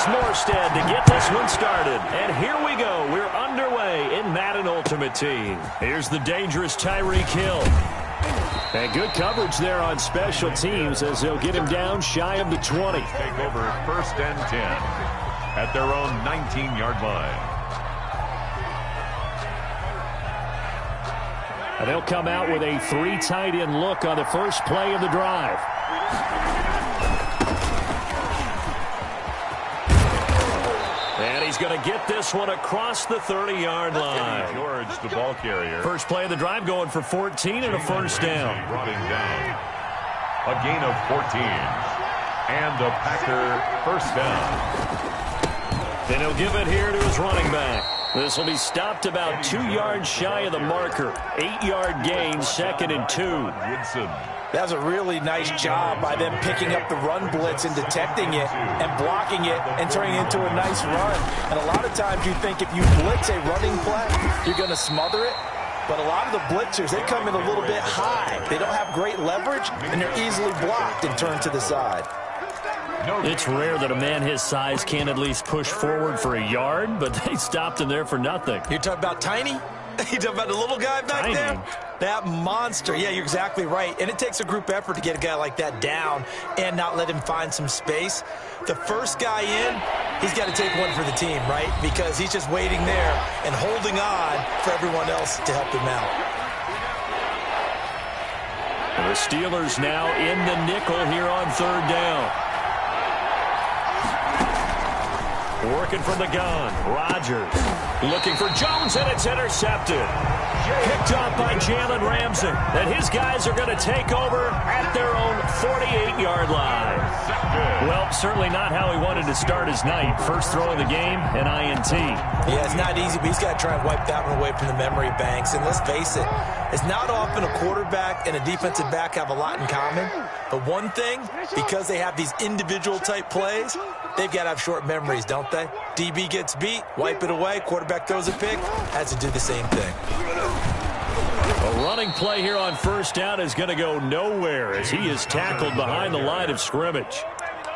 Here's Morstead to get this one started. And here we go. We're underway in Madden Ultimate Team. Here's the dangerous Tyreek Hill. And good coverage there on special teams as they'll get him down shy of the 20. Take over 1st and 10 at their own 19-yard line. And they'll come out with a 3 tight end look on the first play of the drive. And he's going to get this one across the 30-yard line. George, the ball carrier. First play of the drive going for 14 and a first down. Brought him down. A gain of 14. And a Packer first down. Then he'll give it here to his running back. This will be stopped about 2 yards shy of the marker. 8-yard gain, 2nd and 2. Woodson. That was a really nice job by them picking up the run blitz and detecting it and blocking it and turning it into a nice run. And a lot of times you think if you blitz a running play, you're going to smother it. But a lot of the blitzers, they come in a little bit high. They don't have great leverage, and they're easily blocked and turned to the side. It's rare that a man his size can at least push forward for a yard, but they stopped him there for nothing. You're talking about Tiny? You talking about the little guy back Tiny. there? That monster. Yeah, you're exactly right. And it takes a group effort to get a guy like that down and not let him find some space. The first guy in, he's got to take one for the team, right? Because he's just waiting there and holding on for everyone else to help him out. The Steelers now in the nickel here on 3rd down. Working from the gun. Rodgers looking for Jones, and it's intercepted. Picked off by Jalen Ramsey. And his guys are going to take over at their own 48-yard line. Well, certainly not how he wanted to start his night. First throw of the game, an INT. Yeah, it's not easy, but he's got to try and wipe that one away from the memory banks. And let's face it, it's not often a quarterback and a defensive back have a lot in common. But one thing, because they have these individual type plays, they've got to have short memories, don't they? DB gets beat, wipe it away, quarterback throws a pick, has to do the same thing. A running play here on 1st down is going to go nowhere as he is tackled behind the line of scrimmage.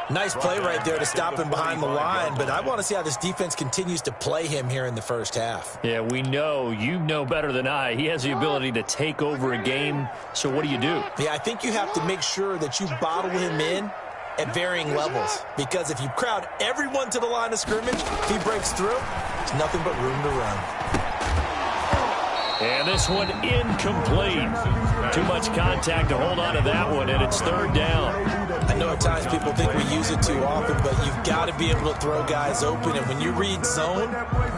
Nice play right there to stop him behind the line, but I want to see how this defense continues to play him here in the first half. Yeah, we know. You know better than I. He has the ability to take over a game, so what do you do? Yeah, I think you have to make sure that you bottle him in at varying levels, because if you crowd everyone to the line of scrimmage, if he breaks through, there's nothing but room to run. And this one incomplete. Too much contact to hold on to that one, and it's 3rd down. I know at times people think we use it too often, but you've got to be able to throw guys open. And when you read zone,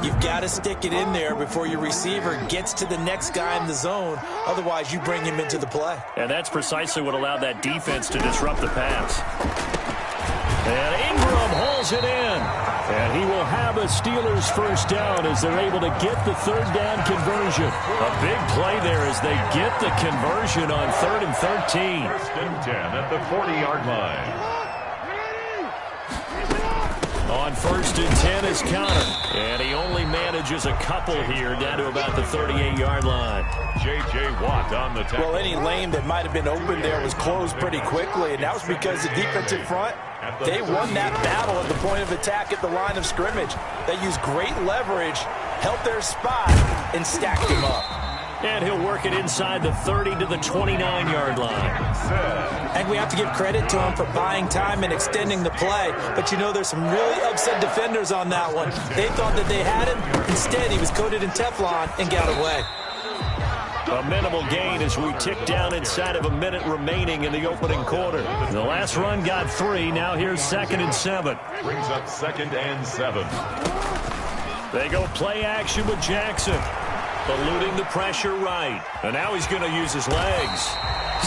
you've got to stick it in there before your receiver gets to the next guy in the zone. Otherwise, you bring him into the play. And that's precisely what allowed that defense to disrupt the pass. And Ingram hauls it in. And he will have a Steelers first down as they're able to get the 3rd down conversion. A big play there as they get the conversion on 3rd and 13. 1st and 10 at the 40-yard line. On 1st and 10 is Connor. And he only manages a couple here down to about the 38-yard line. J.J. Watt on the tackle. Well, any lane that might have been open there was closed pretty quickly, and that was because the defensive front, they won that battle at the point of attack at the line of scrimmage. They used great leverage, held their spot, and stacked him up. And he'll work it inside the 30 to the 29-yard line. And we have to give credit to him for buying time and extending the play. But, you know, there's some really upset defenders on that one. They thought that they had him. Instead, he was coated in Teflon and got away. A minimal gain as we tick down inside of a minute remaining in the opening quarter. The last run got 3. Now here's 2nd and 7. Brings up 2nd and 7. They go play action with Jackson. Eluding the pressure right. And now he's going to use his legs.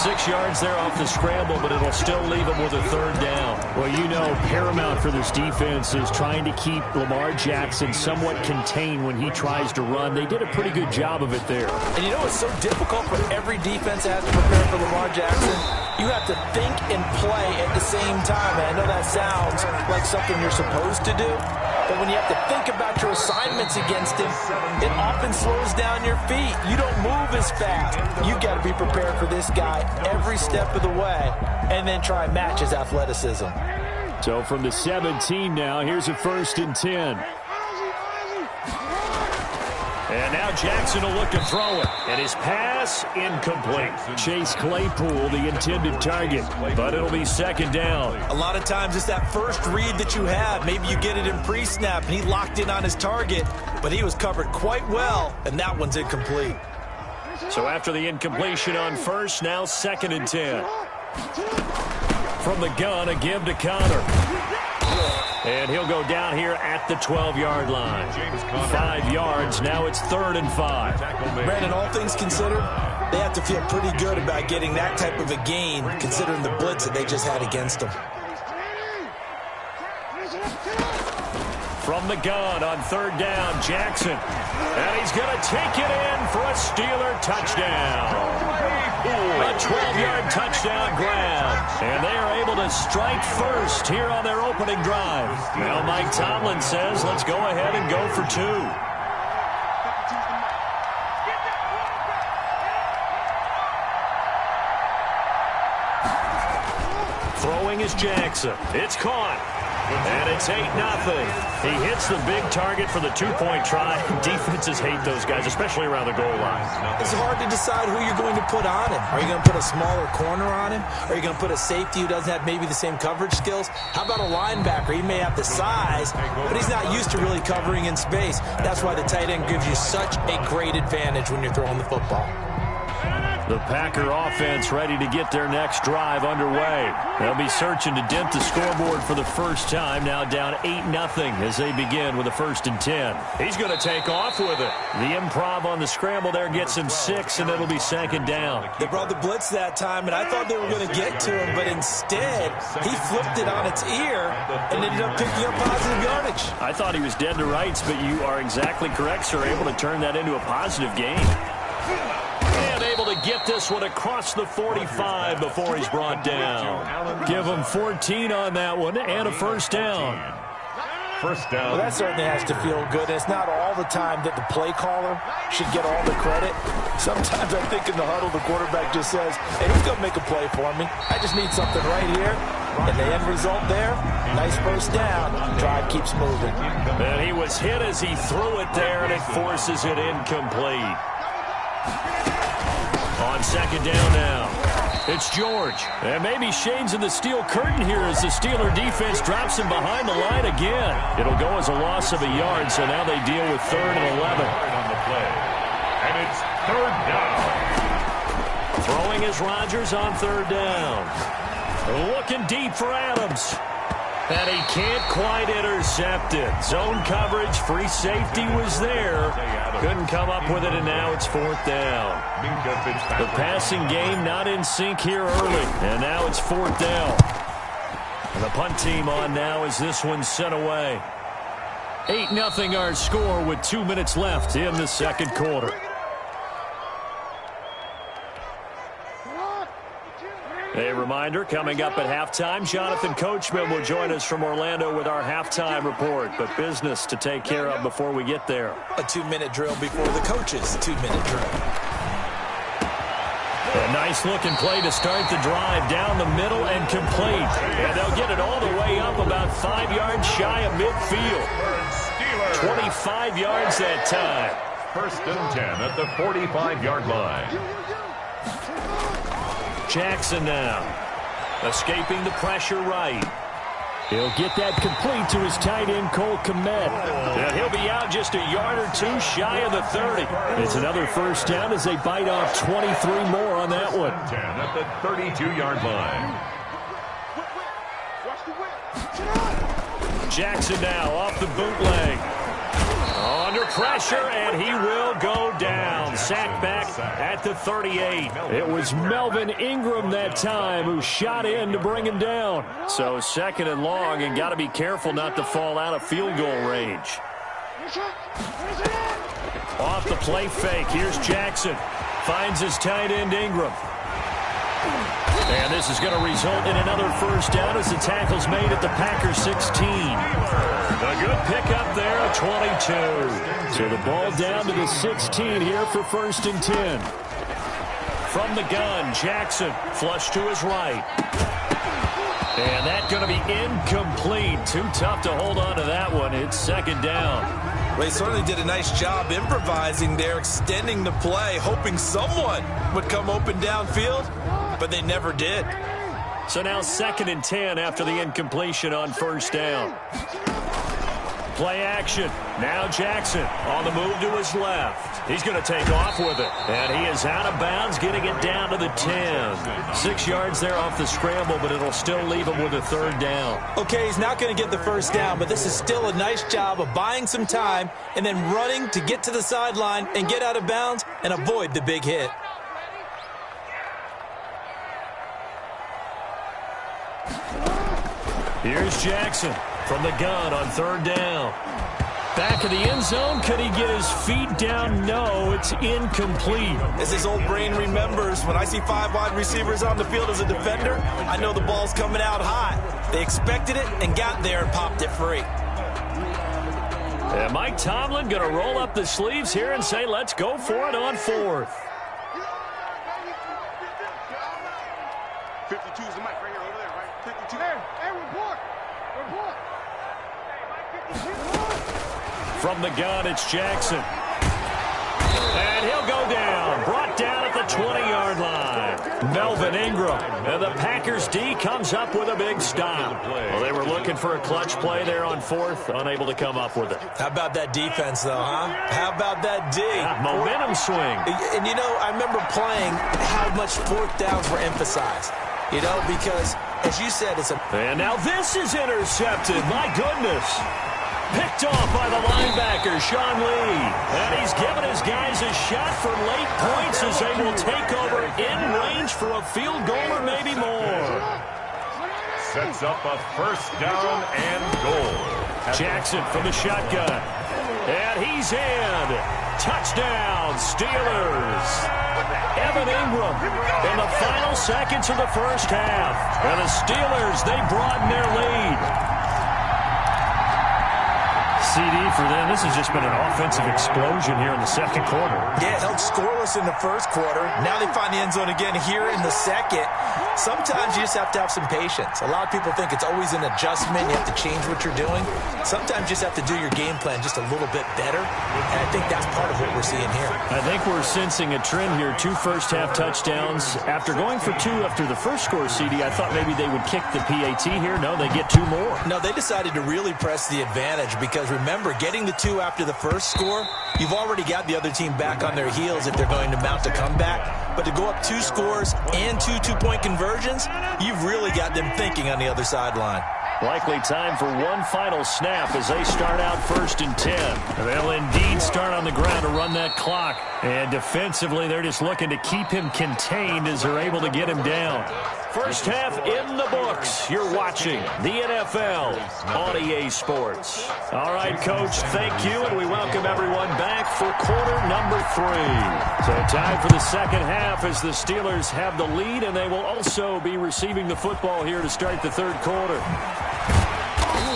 6 yards there off the scramble, but it'll still leave him with a 3rd down. Well, you know, paramount for this defense is trying to keep Lamar Jackson somewhat contained when he tries to run. They did a pretty good job of it there. And you know it's so difficult for every defense that has to prepare for Lamar Jackson? You have to think and play at the same time. And I know that sounds like something you're supposed to do. But when you have to think about your assignments against him, it often slows down your feet. You don't move as fast. You've got to be prepared for this guy every step of the way and then try and match his athleticism. So from the 17 now, here's a 1st and 10. And now Jackson will look to throw it. And his pass incomplete. Chase Claypool, the intended target. But it'll be 2nd down. A lot of times it's that first read that you have. Maybe you get it in pre-snap and he locked in on his target. But he was covered quite well. And that one's incomplete. So after the incompletion on 1st, now 2nd and 10. From the gun, a give to Connor. And he'll go down here at the 12-yard line. 5 yards. Now it's 3rd and 5. Brandon, all things considered, they have to feel pretty good about getting that type of a gain, considering the blitz that they just had against them. From the gun on 3rd down, Jackson. And he's going to take it in for a Steeler touchdown. A 12-yard touchdown grab. And they are able to strike first here on their opening drive. Now Mike Tomlin says, let's go ahead and go for 2. Throwing is Jackson. It's caught. And it's 8-0. He hits the big target for the 2-point try. Defenses hate those guys, especially around the goal line. It's hard to decide who you're going to put on him. Are you going to put a smaller corner on him? Are you going to put a safety who doesn't have maybe the same coverage skills? How about a linebacker? He may have the size, but he's not used to really covering in space. That's why the tight end gives you such a great advantage when you're throwing the football. The Packer offense ready to get their next drive underway. They'll be searching to dent the scoreboard for the first time, now down 8-0 as they begin with a 1st and 10. He's going to take off with it. The improv on the scramble there gets him 6, and it'll be 2nd down. They brought the blitz that time, and I thought they were going to get to him, but instead he flipped it on its ear and ended up picking up positive yardage. I thought he was dead to rights, but you are exactly correct, sir. Able to turn that into a positive gain. And able to get this one across the 45 before he's brought down. Give him 14 on that one and a 1st down. First down. Well, that certainly has to feel good. It's not all the time that the play caller should get all the credit. Sometimes I think in the huddle, the quarterback just says, hey, who's going to make a play for me? I just need something right here. And the end result there, nice 1st down. Drive keeps moving. And he was hit as he threw it there, and it forces it incomplete. On 2nd down now, it's George. And maybe Shane's in the steel curtain here as the Steeler defense drops him behind the line again. It'll go as a loss of a yard, so now they deal with 3rd and 11. On the play. And it's 3rd down. Throwing is Rodgers on 3rd down. Looking deep for Adams. And he can't quite intercept it. Zone coverage, free safety was there. Couldn't come up with it, and now it's 4th down. The passing game not in sync here early, and now it's 4th down. And the punt team on now as this one's sent away. 8-0 our score with 2 minutes left in the 2nd quarter. A reminder, coming up at halftime, Jonathan Coachman will join us from Orlando with our halftime report. But business to take care of before we get there. A 2-minute drill before the coach's 2-minute drill. A nice-looking play to start the drive down the middle and complete. And they'll get it all the way up about 5 yards shy of midfield. 25 yards that time. 1st and 10 at the 45-yard line. Jackson now, escaping the pressure right. He'll get that complete to his tight end, Cole Kmet. And he'll be out just a yard or 2 shy of the 30. It's another 1st down as they bite off 23 more on that one. 10 at the 32-yard line. Jackson now off the bootleg. Under pressure, and he will go down. Sacked back at the 38. It was Melvin Ingram that time who shot in to bring him down. So 2nd and long, and got to be careful not to fall out of field goal range. Off the play fake, here's Jackson. Finds his tight end Ingram. And this is going to result in another 1st down as the tackle's made at the Packers 16. A good pickup there at 22. So the ball down to the 16 here for 1st and 10. From the gun, Jackson flush to his right. And that's going to be incomplete. Too tough to hold on to that one. It's second down. Well, he certainly did a nice job improvising there, extending the play, hoping someone would come open downfield, but they never did. So now 2nd and 10 after the incompletion on first down. Play action. Now Jackson on the move to his left. He's going to take off with it. And he is out of bounds, getting it down to the 10. 6 yards there off the scramble, but it'll still leave him with a third down. Okay, he's not going to get the first down, but this is still a nice job of buying some time and then running to get to the sideline and get out of bounds and avoid the big hit. Here's Jackson from the gun on third down. Back of the end zone. Could he get his feet down? No, it's incomplete. As his old brain remembers, when I see 5 wide receivers on the field as a defender, I know the ball's coming out hot. They expected it and got there and popped it free. And Mike Tomlin going to roll up the sleeves here and say, let's go for it on 4th. 52 is the mic right here, over there, right? 52. Hey, report. Report. From the gun, it's Jackson. And he'll go down. Brought down at the 20-yard line. Melvin Ingram. And the Packers D comes up with a big stop. Well, they were looking for a clutch play there on 4th. Unable to come up with it. How about that defense, though, huh? How about that D? Momentum swing. And, you know, I remember playing how much 4th downs were emphasized. You know, because, as you said, it's a... And now this is intercepted. My goodness. Picked off by the linebacker, Sean Lee. And he's given his guys a shot for late points as they will take over in range for a field goal or maybe more. Sets up a first down and goal. Jackson from the shotgun. And he's in. Touchdown, Steelers. Evan Ingram in the final seconds of the first half. And the Steelers, they broaden their lead. CD for them. This has just been an offensive explosion here in the second quarter. Yeah, held scoreless in the first quarter. Now they find the end zone again here in the second. Sometimes you just have to have some patience. A lot of people think it's always an adjustment. You have to change what you're doing. Sometimes you just have to do your game plan just a little bit better. And I think that's part of what we're seeing here. I think we're sensing a trend here. 2 first-half touchdowns. After going for 2 after the first score, CD, I thought maybe they would kick the PAT here. No, they get 2 more. No, they decided to really press the advantage because remember, getting the 2 after the first score, you've already got the other team back on their heels if they're going to mount a comeback. But to go up 2 scores and 2 two-point conversions, you've really got them thinking on the other sideline. Likely time for one final snap as they start out 1st and 10. They'll indeed start on the ground to run that clock. And defensively, they're just looking to keep him contained as they're able to get him down. First half in the books. You're watching the NFL on EA Sports. All right, Coach, thank you, and we welcome everyone back for quarter number 3. So time for the second half as the Steelers have the lead, and they will also be receiving the football here to start the third quarter.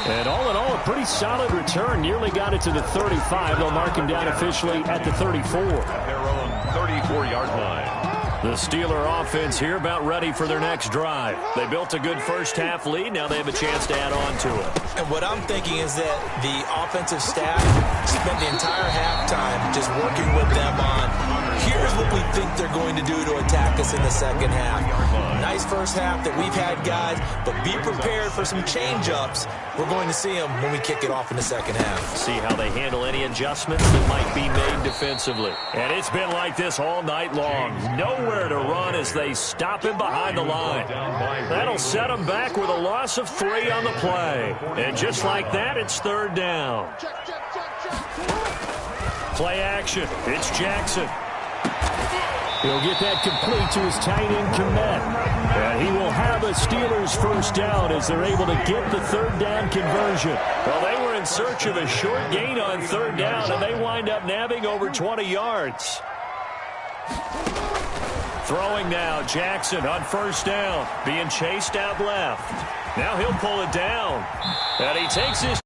And all in all, a pretty solid return. Nearly got it to the 35. They'll mark him down officially at the 34. At their own 34-yard line. The Steeler offense here about ready for their next drive. They built a good first-half lead. Now they have a chance to add on to it. And what I'm thinking is that the offensive staff spent the entire halftime just working with them on, here's what we think they're going to do to attack us in the second half. Nice first half that we've had, guys, but be prepared for some change-ups. We're going to see them when we kick it off in the second half. See how they handle any adjustments that might be made defensively. And it's been like this all night long. Nowhere to run as they stop him behind the line. That'll set him back with a loss of 3 on the play. And just like that, it's third down. Play action. It's Jackson. He'll get that complete to his tight end, Komet. And he will have a Steelers first down as they're able to get the third down conversion. Well, they were in search of a short gain on third down, and they wind up nabbing over 20 yards. Throwing now, Jackson on first down, being chased out left. Now he'll pull it down. And he takes his